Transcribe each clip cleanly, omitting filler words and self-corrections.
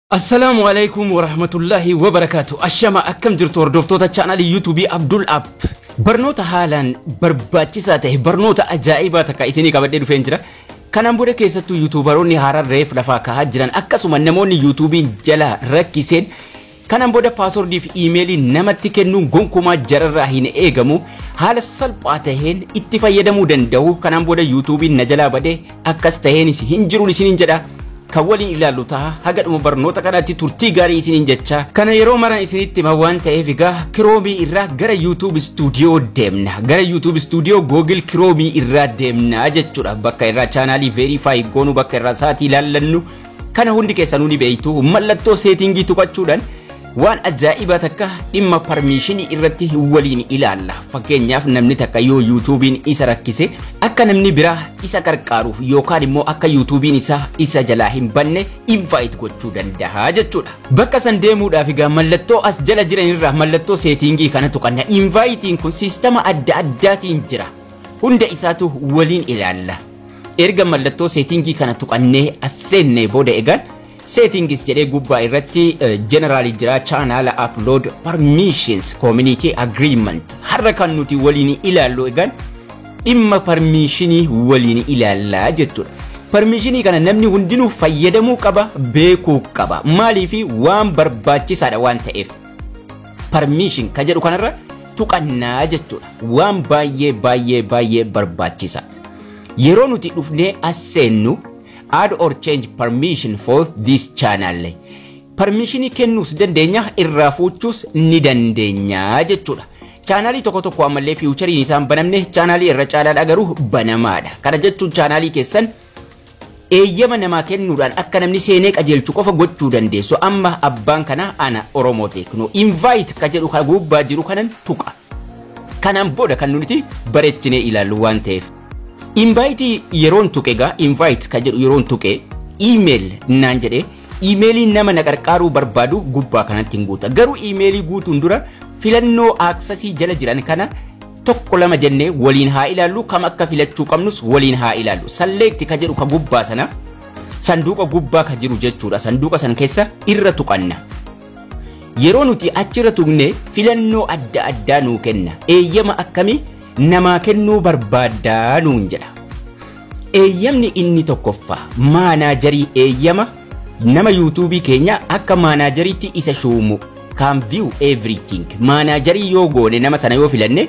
Assalamualaikum warahmatullahi wabarakatuh. Ashama akkam jirtu hordoftoota channel YouTube Abdul App. Barnoota haalaan barbaachisaa ta'e barnoota ajaa'ibaa takka isinii qabadhee dhufeen jira. Kanaan booda keessattuu YouTuberoonni haaraan reef lafaa kaa'aa jiran akkasuma namoonni YouTubein jala rakkiseen kanaan booda paaswordii fi iimeelii namatti kennuun gonkumaa jararraa hin eegamu haala salphaa taheen itti fayyadamuu danda'u. Kanaan booda YouTubein na jalaa badee akkas taheen hin jiruun isiniin jedha. Kawwaliin ilaallu ta'a haga dhuma barnoota kanaatti turtii gaarii isiniin jecha kana yeroo maran isinitti waan ta'eef egaa Chrome irraa gara YouTube Studio deemna. Gara YouTube Studio Google Chrome irraa deemna jechuudha. Bakka irraa chaanaalii verify goonu bakka irraa saatii ilaallannu kana hundi keessanuu ni beektu mallattoo settingii tuqachuudhaan waan ajaa'ibaa takka dhimma permission irratti waliin ilaalla. Fakkeenyaaf namni takka yoo YouTubein isa rakkise akka namni biraa isa qarqaaruuf yookaan immoo akka YouTubein isa jalaa hin banne invite gochuu danda'a jechuudha. Bakka san deemuudhaaf egaa mallattoo as jala jiran irraa mallattoo settingii kana tuqanna. Invitein kun sistema adda addaatiin jira. Hunda isaatu waliin ilaalla. Erga mallattoo settingii kana tuqannee as seennee booda egaan settings jedhee gubbaa irratti generally jira channel upload permissions community agreement har'a kan nuti waliin ilaallu egaan dhimma permissionii waliin ilaallaa jechuudha. Permissionii kana namni hundinuu fayyadamuu qaba beekuu qaba maaliifi waan barbaachisaadha waan ta'eef permission ka jedhu kanarra tuqannaa jechuudha. Waan baay'ee barbaachisa. Yeroo nuti dhufnee as seennu add or change permission for this channel. Permission kennuus dandeenya irraa fuuchuus ni dandeenya jechuudha. Channelii tokko tokko ammallee futurein isaan banamne channelii irra caalaadha garuu banamaadha. Kana jechuun channelii keessan eeyyama namaa kennuudhaan akka namni seenee qajeelchu qofa gochuu dandeessu. Amma abbaan kana ana Oromoo Tekno invite ka jedhu ka gubbaa jiru kanan tuqa. Kanaan booda kan nuti bareechinee ilaallu waan ta'eef invite yeroon tuqegaa invite ka jedhu yeroon tuqe email naan jedhe emailii nama na qarqaaruu barbaadu gubbaa kanatti hin guuta. Garuu emailii guutuun dura filannoo accessii jala jiran kana tokko lama jennee waliin haa ilaallu kam akka filachuu qabnus waliin haa ilaallu. Select ka jedhu ka gubbaa sana sanduuqa gubbaa ka jiru jechuudha. Sanduuqa san keessa irra tuqanna. Yeroo nuti achirra tuqne filannoo adda addaa nuu kenna. Eeyyama akkamii namaa kennuu barbaadaa nuun jedha. Eeyyamni inni tokkoffaa maanaajarii eeyyama nama YouTube keenya akka maanaajariitti isa shuumu can view everything. Maanaajarii yoo goone nama sana yoo filanne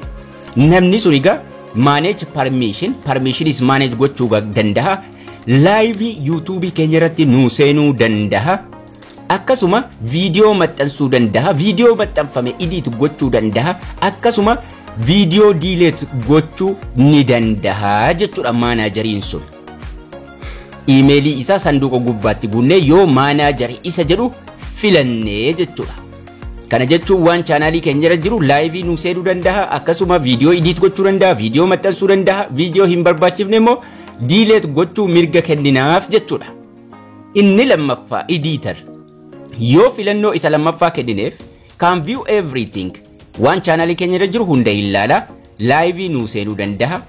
namni sun egaa manage permission is manage gochuu danda'a. Live YouTube keenya irratti nuu seenuu danda'a. Akkasuma viidiyoo maxxansuu danda'a. Viidiyoo maxxanfame edit gochuu danda'a. Akkasuma video delete gochuu ni danda'a jechuudha maanaajariin sun. Emailii isaa sanduuqa gubbaatti buunee yoo maanaajarii isa jedhu filannee jechuudha. Kana jechuun waan chaanaalii keenya irra jiru live nuu seenuu danda'a. Akkasuma video edit gochuu danda'a. Video maxxansuu danda'a. Video hin barbaachifne immoo delete gochuu mirga kenninaaf jechuudha. Inni lammaffaa editor yoo filannoo isa lammaffaa kennineef can view everything waan chaanaalii keenya irra jiru hunda ilaala. Live nuu seenuu danda'a.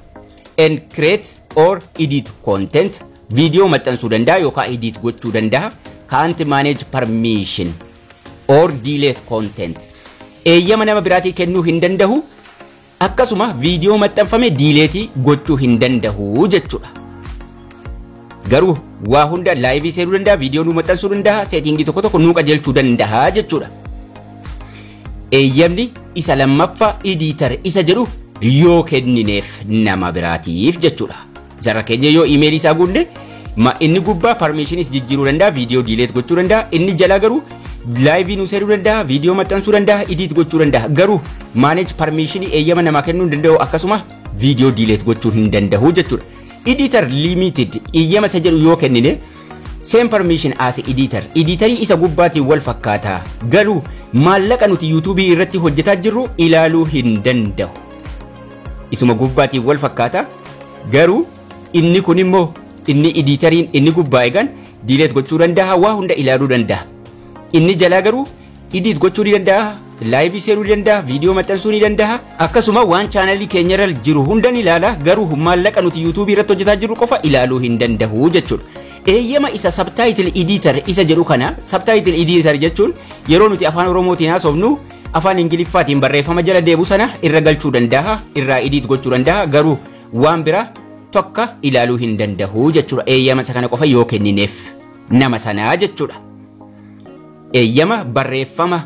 And create or edit content video maxxansuu danda'a yookaan edit gochuu danda'a. Can't manage permission or delete content eeyyama nama biraatii kennuu hin danda'u. Akkasuma video maxxanfame delete gochuu hin danda'u jechuudha. Garuu waa hunda live seenuu danda'a. Video nuu maxxansuu danda'a. Settingii tokko tokko nuu qajeelchuu danda'a jechuudha. Eeyyamni isa lammaffaa editor isa jedhu yoo kennineef nama biraatiif jechuudha. Zarra keenya yoo email isaa guunne inni gubbaa permissionis jijjiiruu danda'a. Video delete gochuu danda'a. Inni jalaa garuu live nuu seenuu danda'a. Video maxxansuu danda'a. Edit gochuu danda'a. Garuu manage permission eeyyama namaa kennuu hin danda'u. Akkasuma video delete gochuu hin danda'u jechuudha. Editor limited eeyyama isa jedhu yoo kennine same permission as editor. Editorii isa gubbaatiin wal fakkaata. Garuu maallaqa nuti YouTube irratti hojjetaa jirru ilaaluu hin danda'u. Isuma gubbaatiin wal fakkaata. Garuu inni kun immoo inni editoriin inni gubbaa eegan delete gochuu danda'a. Waa hunda ilaaluu danda'a. Inni jalaa garuu edit gochuu ni danda'a. Live seenuu ni danda'a. Video maxxansuu ni danda'a. Akkasuma waan chaanaalii keenya irra jiru hundan ilaala. Garuu maallaqa nuti YouTube irratti hojjetaa jirru qofa ilaaluu hin danda'u jechuudha. eeyyama isa subtitle editor isa jedhu kana subtitle editor jechuun yeroo nuti afaan oromootiin haasofnu afaan ingiliffaatiin barreeffama jala deebu sana irra galchuu danda'a irraa edit gochuu danda'a garuu waan biraa tokko ilaaluu hin danda'u jechuudha eeyyama isa kana qofa yoo kennineef nama sanaa jechuudha eeyyama barreeffama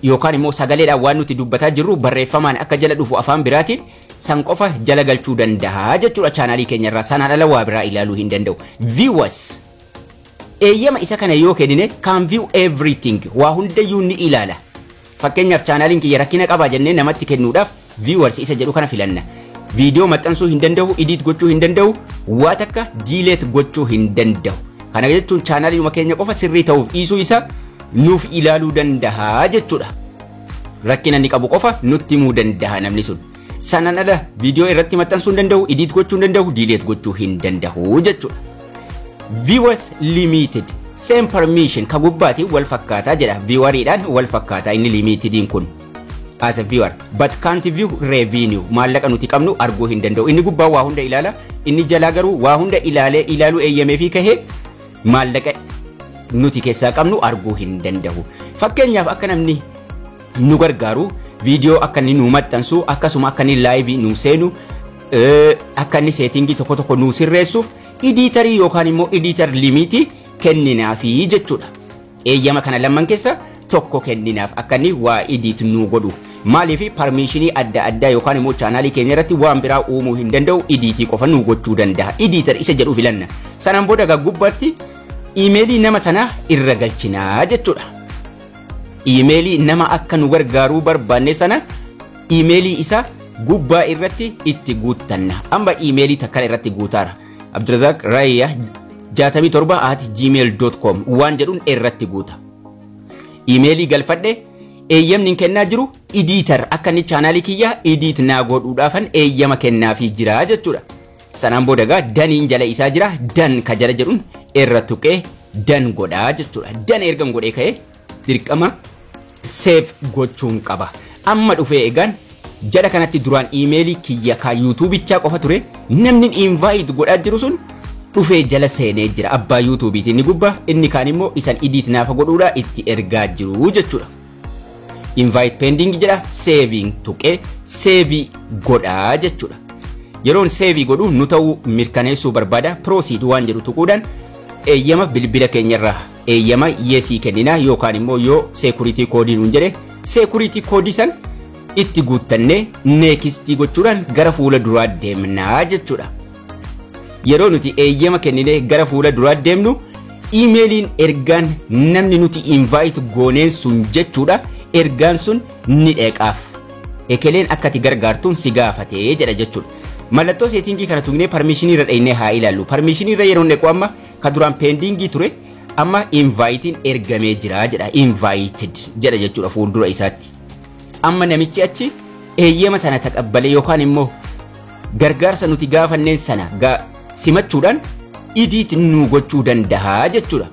yookaan immoo sagaleedhaan waan nuti dubbataa jirru barreeffamaan akka jala dhufu afaan biraatiin san qofa jala galchuu danda'a jechuudha chaanaalii keenyarraa sanaan ala waa biraa ilaaluu hin danda'u viewers eeyyama isa kana yoo kennine can view everything waa hundayyuu ni ilaala fakkeenyaaf chaanaaliin kiyya rakkina qaba jennee namatti kennuudhaaf viewers isa jedhu kana filanna viidiyoo maxxansuu hin danda'u edit gochuu hin danda'u waa takka delete gochuu hin danda'u kana jechuun chaanaaliin keenya qofa sirrii ta'uuf dhiisuu isa nuuf ilaaluu danda'a jechuudha rakkina ni qabu qofa nutti himuu danda'a namni sun sanaan ala viidiyoo irratti maxxansuu hin danda'u edit gochuu hin danda'u delete gochuu hin danda'u jechuudha viewers limited same permission ka gubbaati wal fakkaataa jedha vieweriidhaan wal fakkaataa inni limitediin kun as a viewer but can't view revenue maallaqa nuti qabnu arguu hin danda'u inni gubbaa waa hunda ilaala inni jalaa garuu waa hunda ilaaluu eeyyamee fi kahee maallaqa nuti keessaa qabnu arguu hin danda'u fakkeenyaaf akka namni nu gargaaru viidiyoo akka inni nu maxxansu akkasuma akka inni live nu seenu akka inni settingii tokko nu sirreessuuf editorii yookaan immoo editor limiti kenninaafi jechuudha eeyyama kana lamman keessa tokko kenninaaf akka inni waa edit nu godhu maaliif permissionii adda addaa yookaan immoo chaanaalii keenya irratti waan biraa uumuu hin danda'u editii qofa nu gochuu danda'a editor isa jedhu filanna sanaan booda gubbaatti emailii nama sanaa irra galchinaa jechuudha emailii nama akka nu gargaaruu barbaanne sana emailii isa gubbaa irratti itti guuttanna amma emailii takkan irratti guutaara Abdurazak Raya 67@gmail.com waan jedhuun irratti guuta emailii galfadhe eeyyamni kennaa jiru editor akka ni chaanaalii kiyya edit naa godhuudhaafan eeyyama kennaafii jira jechuudha sanaan booda gaa daniin jala isaa jira dan ka jala jedhuun irra tuqee dan godhaa jechuudha dan ergan godhee ka'ee dirqama save gochuun qaba amma dhufee egaan jala kanatti duraan emailii kiyya ka YouTubechaa qofa ture namni invite godhaa jiru sun dhufee jala seenee jira abbaa YouTubeiti inni gubbaa inni kaan immoo isan edit naafa godhuudha itti ergaa jiru jechuudha invite pending jedha saving tuqee save godhaa jechuudha yeroon save godhu nu ta'uu mirkaneessuu barbaada proceed waan jedhu tuquudhaan eeyyama bilbila keenyarraa eeyyama yesii kennina yookaan immoo yoo security code nuun jedhe security code san itti guuttannee next gochuudhaan gara fuula duraa deemnaa jechuudha yeroo nuti eeyyama kennine gara fuula duraa deemnu emailiin ergaan namni nuti invite gooneen sun jechuudha ergaan sun ni dheqaaf ekeleen akkati gargaartuun si gaafatee jedha jechuudha mallattoo settingii kana tuqnee permission irra dheenee haa ilaallu permission irra yeroo nequ amma ka duraan pendingii ture amma invitein ergamee jira jedha invited jedha jechuudha fuuldura isaatti amma namichi achi eeyyama sana taqabbalee yookaan immoo gargaarsa nuti gaafanneen sana simachuudhaan edit nu gochuu danda'a jechuudha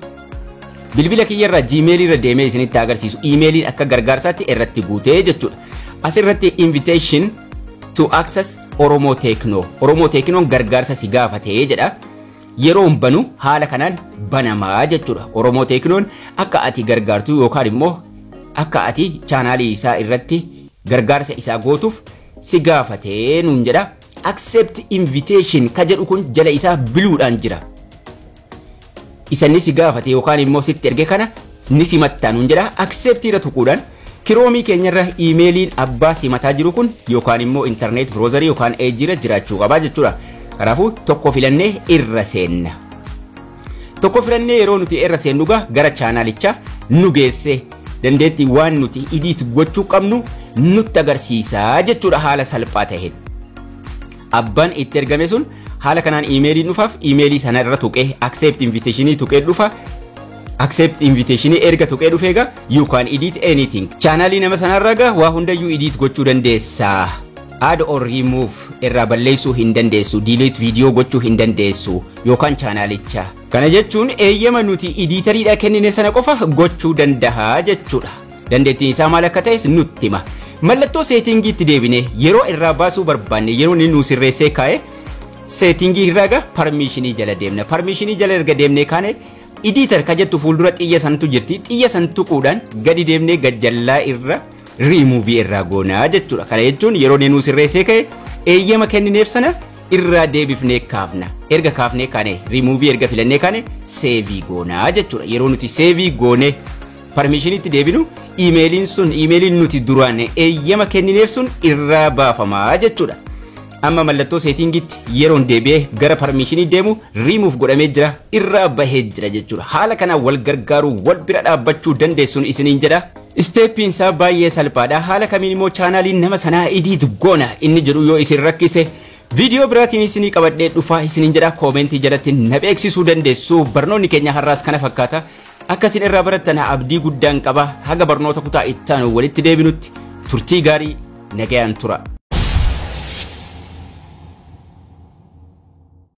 bilbila kiyyarraa gmail irra deemee isinitti agarsiisu emailiin akka gargaarsaatti irratti guutee jechuudha asirratti invitation to access Oromo Technoon gargaarsa si gaafatee jedha yeroon banu haala kanaan banamaa jechuudha Oromo Technoon akka ati gargaartu yookaan immoo akka ati chaanaalii isaa irratti gargaarsa isaa gootuuf si gaafatee nuun jedha accept invitation ka jedhu kun jala isaa biluudhaan jira isanni si gaafate yookaan immoo sitti erge kana ni simattaa nuun jedha accept irra tuquudhaan kiroomii keenyarra emailiin abbaa simataa jiru kun yookaan immoo internet browser yookaan edge irra jiraachuu qaba jechuudha kanaafuu tokko filannee irra seenna tokko filannee yeroo nuti irra seennugaa gara chaanaalicha nu geesse dandeettii waan nuti edit gochuu qabnu nutti agarsiisaa jechuudha haala salphaa ta'een abbaan itti ergame sun haala kanaan emailiin dhufaaf emailii sana irra tuqee accept invitation tuqee dhufa accept invitation erga tuqee dhufeega you can edit anything chaanaalii nama sanarraa waa hundayyuu edit gochuu dandeessa add or remove irraa balleessuu hin dandeessu delete video gochuu hin dandeessu yookaan chaanaalicha kana jechuun eeyyama nuti editariidha kennine sana qofa gochuu danda'a jechuudha dandeettiin isaa maal akka ta'es nutti hima mallattoo settingiitti deebine yeroo irraa baasuu barbaanne yeroo inni nu sirreessee kaa'e setting irraga permission jala deemna. Permission jala erga deemne kaane editor ka jettu fuuldura xiyya santu jirti. Xiyya santu quudhaan gadi deemne gajjallaa irra remove irraa goonaa jechuudha. Kana jechuun yeroo neenuu sirreessee ka'e eeyyama kennineef sana irraa deebifnee kaafna. Erga kaafnee kaane remove erga filannee kaane save goonaa jechuudha. Yeroo nuti save goone permission itti deebinu emailiin nuti duraan eeyyama kennineef sun irraa baafamaa jechuudha. Amma mallattoo settingitti yeroon deebi'ee gara permission deemu remove godhamee jira irraa bahee jira jechuudha. Haala kana wal gargaaruu wal bira dhaabbachuu dandeessuun isiniin jedha. Steppiin isaa baay'ee salphaadha. Haala kamiin immoo chaanaaliin nama sanaa edit goona inni jedhu yoo isin rakkise viidiyoo biraatiin isinii qabadhee dhufaa isiniin jedha. Koomentii jalatti na beeksisuu dandeessu. Barnoonni keenya har'aas kana fakkaata. Akkasin irraa barattan abdii guddaan qaba. Haga barnoota kutaa itti aanu walitti deebinutti turtii gaarii nagayaan tura.